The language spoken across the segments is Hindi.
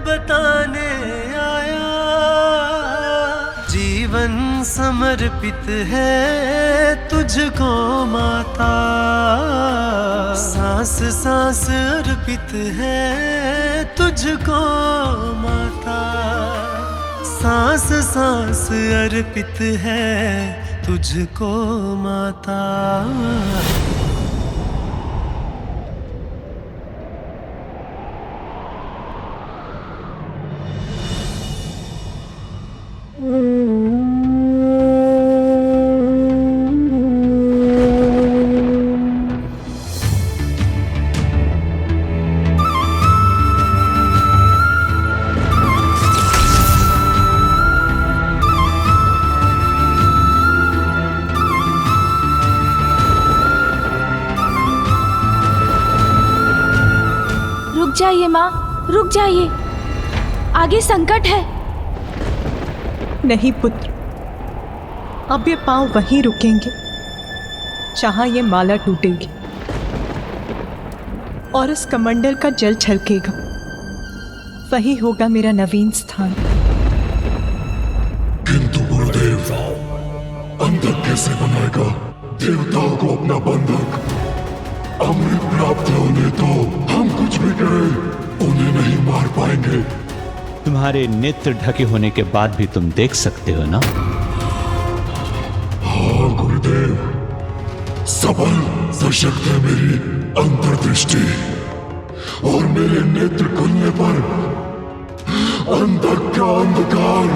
बताने आया। जीवन समर्पित है तुझको माता, सांस सांस अर्पित है तुझको माता, सांस सांस अर्पित है तुझको माता। रुक जाइए माँ, रुक जाइए, आगे संकट है। नहीं पुत्र, अब ये पांव वहीं रुकेंगे जहां ये माला टूटेगी और इस कमंडल का जल छलकेगा। वही होगा मेरा नवीन स्थान। किंतु गुरुदेव, अंधक कैसे बनाएगा देवताओं को अपना बंधक? अमृत प्राप्त होने तो हम कुछ भी करें उन्हें नहीं मार पाएंगे। तुम्हारे नेत्र ढके होने के बाद भी तुम देख सकते हो ना? हाँ गुरुदेव, सबल सशक्त है मेरी अंतर्दृष्टि, और मेरे नेत्र खुलने पर अंधक का अंधकार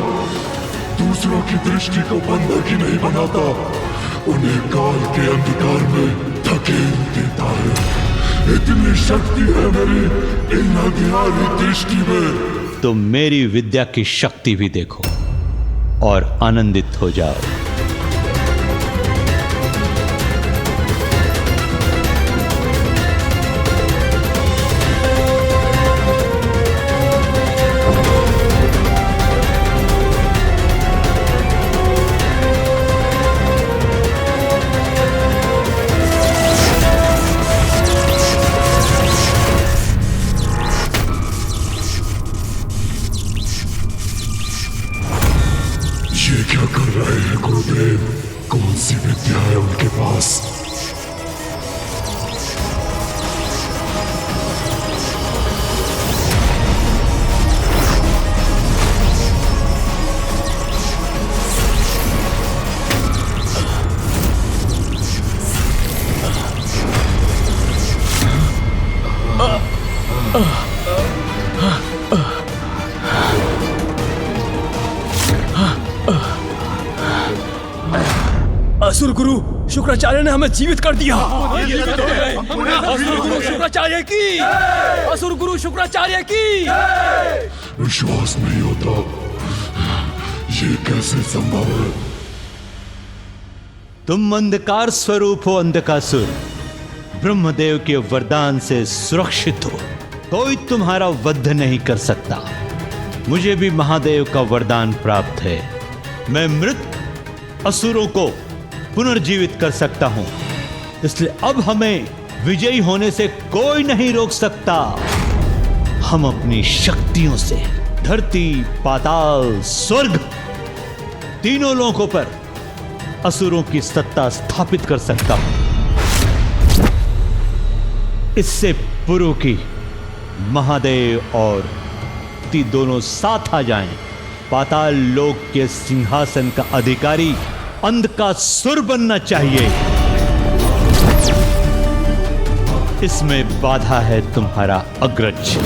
दूसरों की दृष्टि को बंधक ही नहीं बनाता, उन्हें काल के अंधकार में धकेल देता है। इतनी शक्ति है मेरी इन अंधियारी दृष्टि में। तो मेरी विद्या की शक्ति भी देखो और आनंदित हो जाओ। ये क्या कर रहे हैं गुरुदेव? कौन सी विद्या है उनके पास? असुर गुरु शुक्राचार्य ने हमें जीवित कर दिया। असुर गुरु शुक्राचार्य की, असुर गुरु शुक्राचार्य की। विश्वास नहीं होता, ये कैसे संभव है? तुम अंधकार स्वरूप हो अंधकासुर, ब्रह्मदेव के वरदान से सुरक्षित हो, कोई तुम्हारा वध नहीं कर सकता। मुझे भी महादेव का वरदान प्राप्त है, मैं मृत असुरों को पुनर्जीवित कर सकता हूं, इसलिए अब हमें विजयी होने से कोई नहीं रोक सकता। हम अपनी शक्तियों से धरती, पाताल, स्वर्ग तीनों लोकों पर असुरों की सत्ता स्थापित कर सकता हूं। इससे पूर्व की महादेव और ती दोनों साथ आ जाएं, पाताल लोक के सिंहासन का अधिकारी अंधकासुर बनना चाहिए। इसमें बाधा है तुम्हारा अग्रज,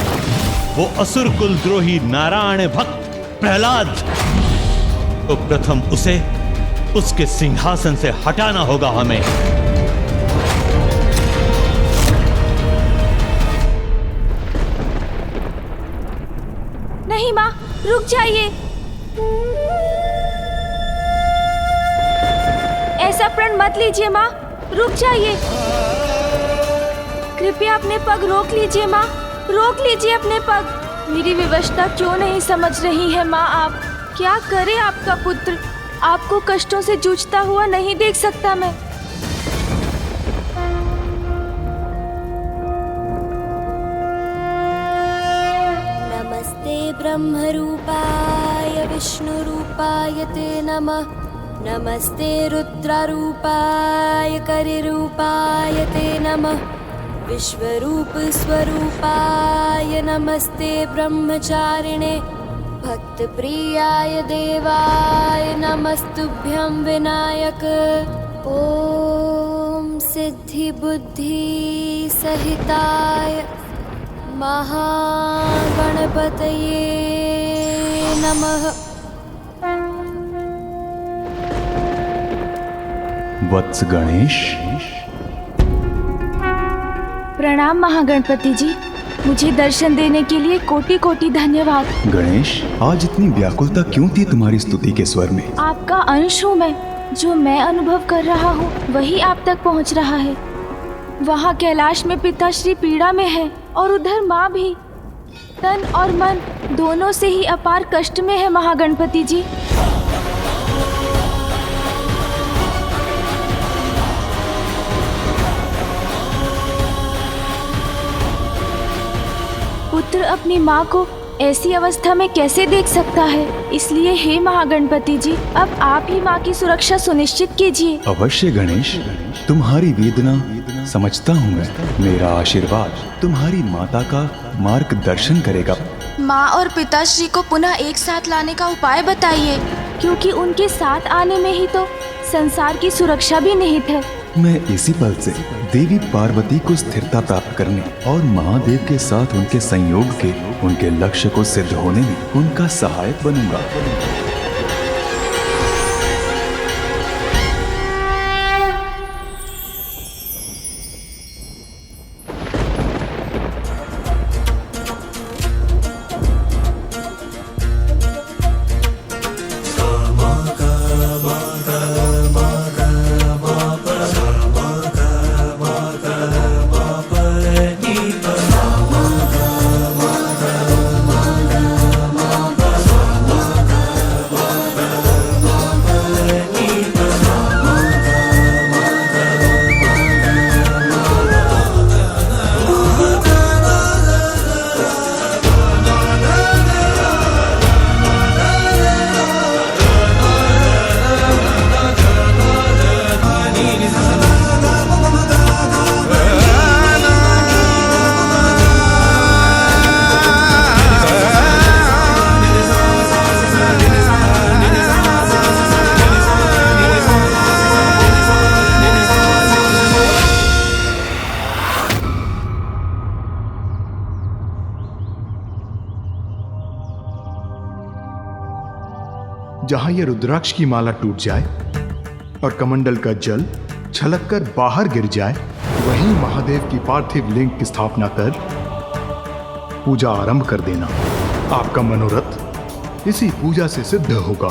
वो असुर कुलद्रोही नारायण भक्त प्रहलाद। तो प्रथम उसे उसके सिंहासन से हटाना होगा हमें। नहीं माँ, रुक जाइए, ऐसा प्रण मत लीजिए माँ, रुक जाइए। कृपया अपने पग रोक लीजिए माँ, रोक लीजिए अपने पग। मेरी विवशता क्यों नहीं समझ रही है माँ आप? क्या करे आपका पुत्र? आपको कष्टों से जूझता हुआ नहीं देख सकता मैं। नमस्ते ब्रह्मरूपाय विष्णुरूपाय ते नमः। नमस्ते रुद्ररूपाय करिरूपाय ते नमः। विश्वरूप स्वरूपाय नमस्ते ब्रह्मचारिणे। भक्तप्रियाय देवाय नमस्तुभ्यं विनायक। ॐ सिद्धिबुद्धि सहिताय महागणपतये नमः। वत्स गणेश। प्रणाम महागणपति जी, मुझे दर्शन देने के लिए कोटि कोटि धन्यवाद। गणेश, आज इतनी व्याकुलता क्यों थी तुम्हारी स्तुति के स्वर में? आपका अंश हूँ मैं, जो मैं अनुभव कर रहा हूँ वही आप तक पहुँच रहा है। वहाँ कैलाश में पिताश्री पीड़ा में है और उधर माँ भी तन और मन दोनों से ही अपार कष्ट में है महागणपति जी। पुत्र अपनी माँ को ऐसी अवस्था में कैसे देख सकता है? इसलिए हे महागणपति जी, अब आप ही माँ की सुरक्षा सुनिश्चित कीजिए। अवश्य गणेश, तुम्हारी वेदना समझता हूँ मैं। मेरा आशीर्वाद तुम्हारी माता का मार्गदर्शन करेगा। माँ और पिताश्री को पुनः एक साथ लाने का उपाय बताइए, क्योंकि उनके साथ आने में ही तो संसार की सुरक्षा भी निहित है। मैं इसी पल से देवी पार्वती को स्थिरता प्राप्त करने और महादेव के साथ उनके संयोग के उनके लक्ष्य को सिद्ध होने में उनका सहायक बनूंगा। जहां यह रुद्राक्ष की माला टूट जाए और कमंडल का जल छलककर बाहर गिर जाए, वहीं महादेव की पार्थिव लिंग की स्थापना कर पूजा आरंभ कर देना। आपका मनोरथ इसी पूजा से सिद्ध होगा।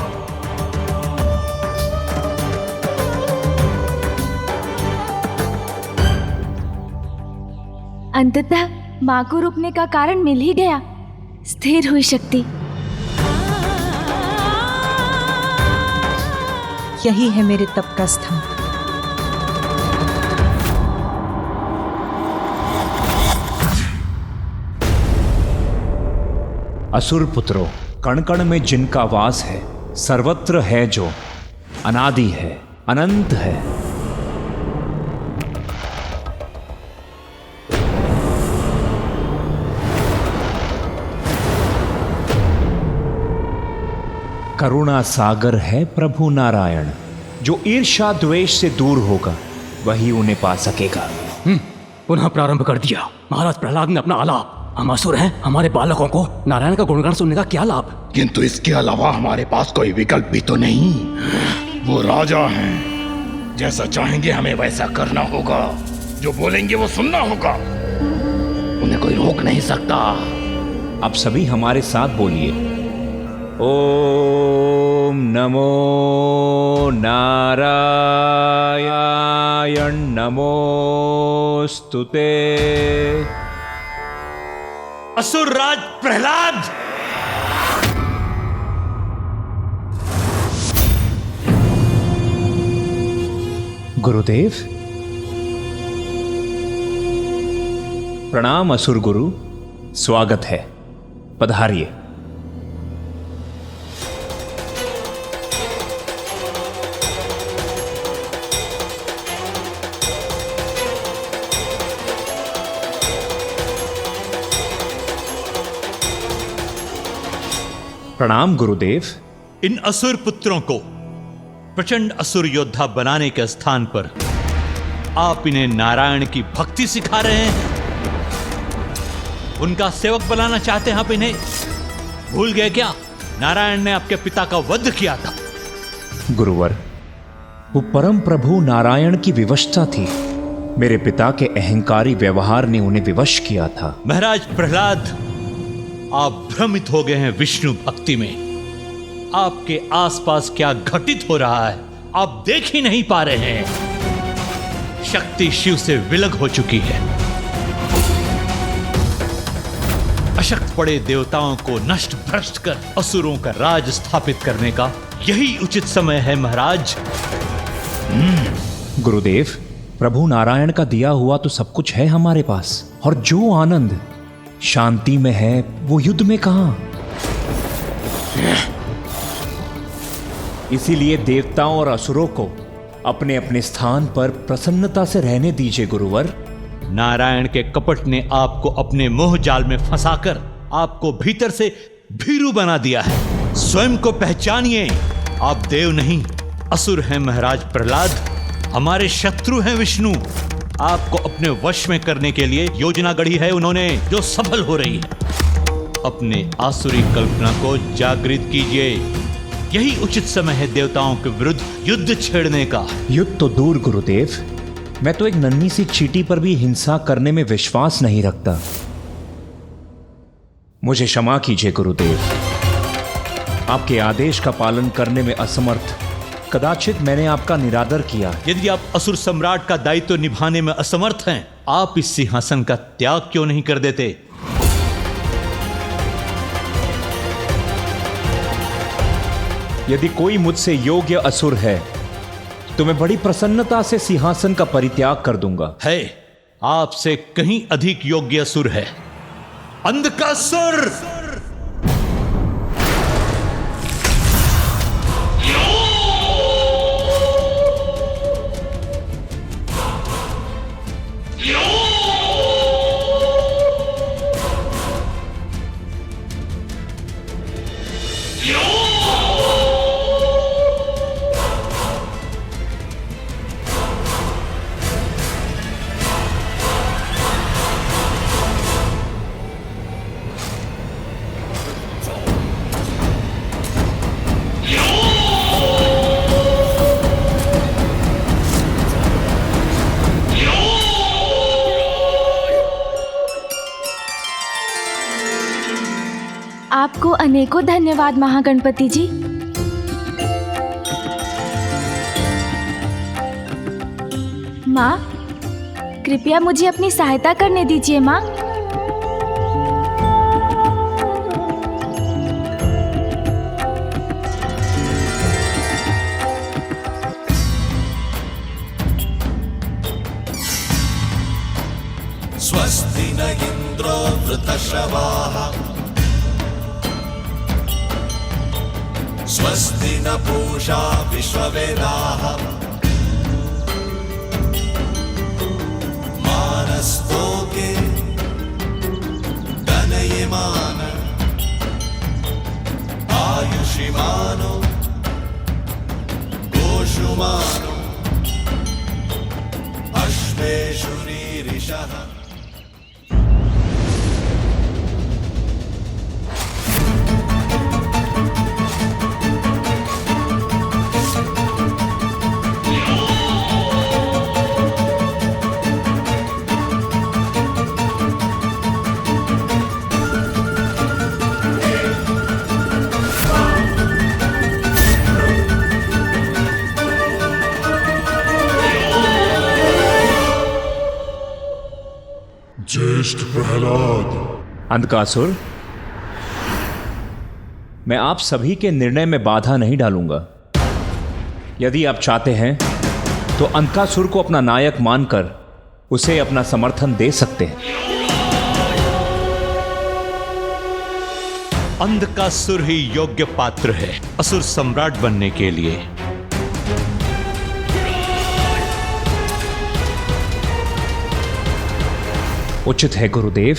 अंततः माँ को रुकने का कारण मिल ही गया। स्थिर हुई शक्ति। यही है मेरे तप का स्थान। असुर पुत्रों, कण कण में जिनका वास है, सर्वत्र है जो अनादि है, अनंत है। करुणा सागर है प्रभु नारायण। जो ईर्ष्या द्वेष से दूर होगा वही उन्हें पा सकेगा। पुनः प्रारंभ कर दिया। महाराज प्रहलाद ने अपना आलाप। हम असुर हैं, हमारे बालकों को नारायण का गुणगान सुनने का क्या लाभ? किंतु इसके अलावा हमारे पास कोई विकल्प भी तो नहीं। वो राजा हैं, जैसा चाहेंगे हमें वैसा करना होगा। जो बोलेंगे वो सुनना होगा। उन्हें कोई रोक नहीं सकता। अब सभी हमारे साथ बोलिए, ओम नमो नारायण नमोस्तुते। असुरराज प्रहलाद, गुरुदेव। प्रणाम असुर गुरु, स्वागत है, पधारिए। प्रणाम गुरुदेव। इन असुर पुत्रों को प्रचंड असुर योद्धा बनाने के स्थान पर आप इन्हें नारायण की भक्ति सिखा रहे हैं, उनका सेवक बनाना चाहते हैं आप इन्हें। भूल गए क्या, नारायण ने आपके पिता का वध किया था। गुरुवर, वो परम प्रभु नारायण की विवशता थी। मेरे पिता के अहंकारी व्यवहार ने उन्हें विवश किया था। महाराज प्रहलाद, आप भ्रमित हो गए हैं विष्णु भक्ति में। आपके आसपास क्या घटित हो रहा है आप देख ही नहीं पा रहे हैं। शक्ति शिव से विलग हो चुकी है। अशक्त पड़े देवताओं को नष्ट भ्रष्ट कर असुरों का राज स्थापित करने का यही उचित समय है महाराज। गुरुदेव, प्रभु नारायण का दिया हुआ तो सब कुछ है हमारे पास, और जो आनंद शांति में है वो युद्ध में कहां। इसीलिए देवताओं और असुरों को अपने अपने स्थान पर प्रसन्नता से रहने दीजिए गुरुवर। नारायण के कपट ने आपको अपने मोह जाल में फंसाकर आपको भीतर से भीरू बना दिया है। स्वयं को पहचानिए, आप देव नहीं असुर हैं महाराज प्रहलाद। हमारे शत्रु हैं विष्णु। आपको अपने वश में करने के लिए योजना गढ़ी है उन्होंने, जो सफल हो रही है। अपने आसुरी कल्पना को जागृत कीजिए। यही उचित समय है देवताओं के विरुद्ध युद्ध छेड़ने का। युद्ध तो दूर गुरुदेव, मैं तो एक नन्ही सी चींटी पर भी हिंसा करने में विश्वास नहीं रखता। मुझे क्षमा कीजिए गुरुदेव। आपके आदेश का पालन करने में असमर्थ कदाचित मैंने आपका निरादर किया। यदि आप असुर सम्राट का दायित्व निभाने में असमर्थ हैं, आप इस सिंहासन का त्याग क्यों नहीं कर देते? यदि कोई मुझसे योग्य असुर है तो मैं बड़ी प्रसन्नता से सिंहासन का परित्याग कर दूंगा। है, आपसे कहीं अधिक योग्य असुर है, अंधकासुर। आपको अनेकों धन्यवाद महागणपति जी। माँ, कृपया मुझे अपनी सहायता करने दीजिए माँ। स्वस्ति न इंद्रो वृतश्रवाः स्वस्ति न पूषा विश्ववेदाः मानस्तोके गणयमान आयुषिमानो गोषुमानो अश्वेषुरीरिषः। ज्येष्ठ प्रहलाद। अंधकासुर, मैं आप सभी के निर्णय में बाधा नहीं डालूंगा। यदि आप चाहते हैं तो अंधकासुर को अपना नायक मानकर उसे अपना समर्थन दे सकते हैं। अंधकासुर ही योग्य पात्र है असुर सम्राट बनने के लिए। उचित है गुरुदेव।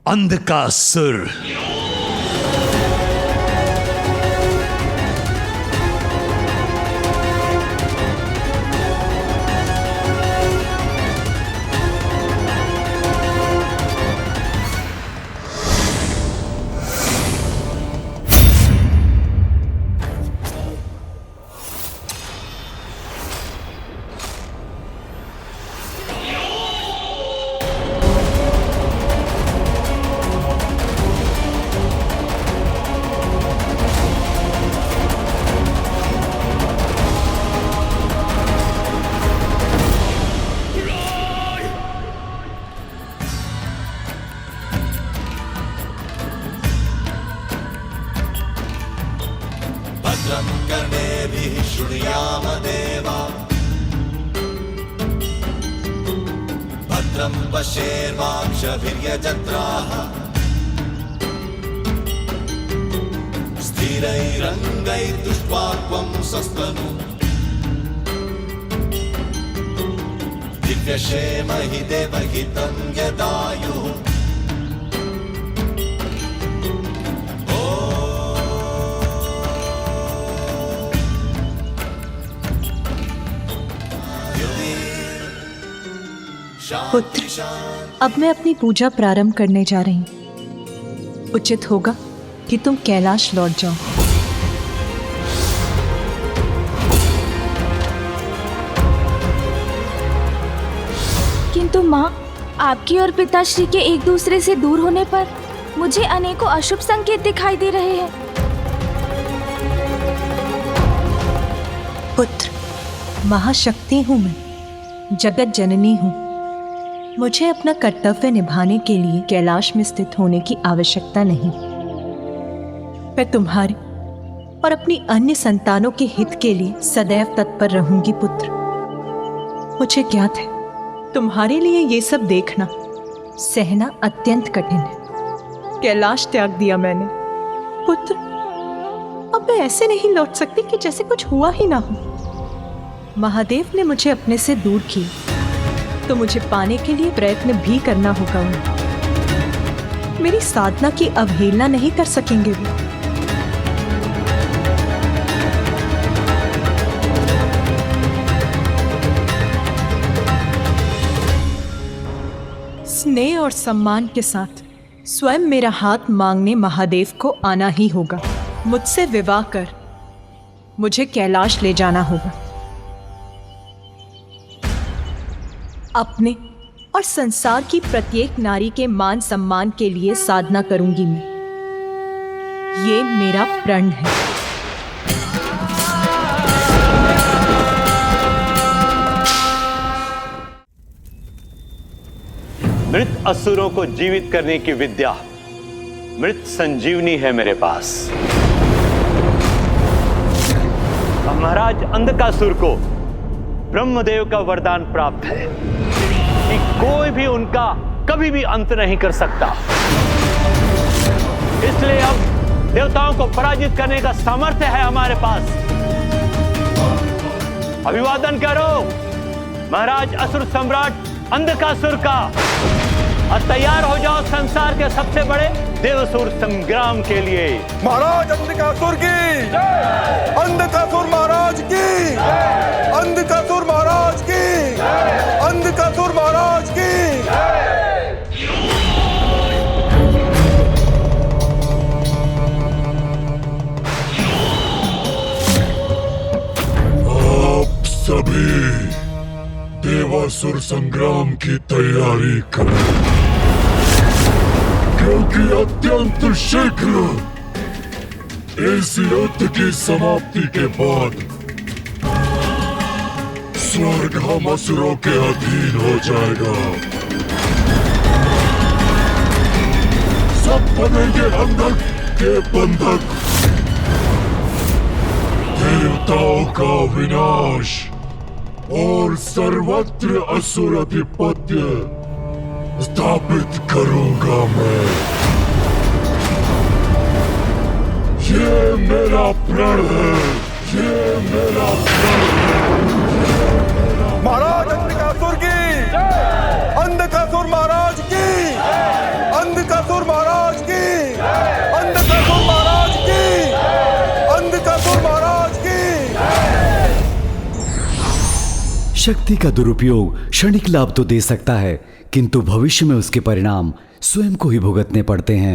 अंधकासुर। भद्रं कर्णेभिः शृणुयाम देवा भद्रं पश्येर्वाक्षभिर्यजत्राः स्थिरैरङ्गैर्दृष्ट्वा स्वस्तनु दिव्यक्षेमहि देवहितं यदायुः पुत्र, अब मैं अपनी पूजा प्रारंभ करने जा रही हूँ। उचित होगा कि तुम कैलाश लौट जाओ। किंतु माँ, आपकी और पिताश्री के एक दूसरे से दूर होने पर मुझे अनेकों अशुभ संकेत दिखाई दे रहे हैं। पुत्र, महाशक्ति हूँ मैं, जगत जननी हूँ। मुझे अपना कर्तव्य निभाने के लिए कैलाश में स्थित होने की आवश्यकता नहीं। मैं तुम्हारे और अपनी अन्य संतानों के हित के लिए सदैव तत्पर रहूंगी पुत्र। मुझे ज्ञात है तुम्हारे लिए ये सब देखना सहना अत्यंत कठिन है। कैलाश त्याग दिया मैंने पुत्र। अब मैं ऐसे नहीं लौट सकती कि जैसे कुछ हुआ ही ना हो। महादेव ने मुझे अपने से दूर किया तो मुझे पाने के लिए प्रयत्न भी करना होगा उन्हें। मेरी साधना की अवहेलना नहीं कर सकेंगे वो। स्नेह और सम्मान के साथ स्वयं मेरा हाथ मांगने महादेव को आना ही होगा। मुझसे विवाह कर मुझे कैलाश ले जाना होगा। अपने और संसार की प्रत्येक नारी के मान सम्मान के लिए साधना करूंगी मैं। ये मेरा प्रण है। मृत असुरों को जीवित करने की विद्या मृत संजीवनी है मेरे पास। अब महाराज अंधकासुर को ब्रह्मदेव का वरदान प्राप्त है कि कोई भी उनका कभी भी अंत नहीं कर सकता। इसलिए अब देवताओं को पराजित करने का सामर्थ्य है हमारे पास। अभिवादन करो महाराज असुर सम्राट अंधकासुर का और तैयार हो जाओ संसार के सबसे बड़े देवसुर संग्राम के लिए। महाराज अंधकासुर की अंधकासुर महाराज की अंधकासुर महाराज की अंधकासुर महाराज की। आप सभी देवासुर संग्राम की तैयारी करें, क्योंकि अत्यंत शीघ्र इस युद्ध की समाप्ति के बाद स्वर्ग हम असुरों के अधीन हो जाएगा। सब बनेंगे अंधक के बंधक। देवताओं का विनाश और सर्वत्र असुर अधिपत्य स्थापित करूंगा मैं। ये मेरा प्रण है, ये मेरा प्रण है। महाराज अंधकासुर की अंधकासुर महाराज की अंधकासुर शक्ति का दुरुपयोग क्षणिक लाभ तो दे सकता है, किंतु भविष्य में उसके परिणाम स्वयं को ही भुगतने पड़ते हैं।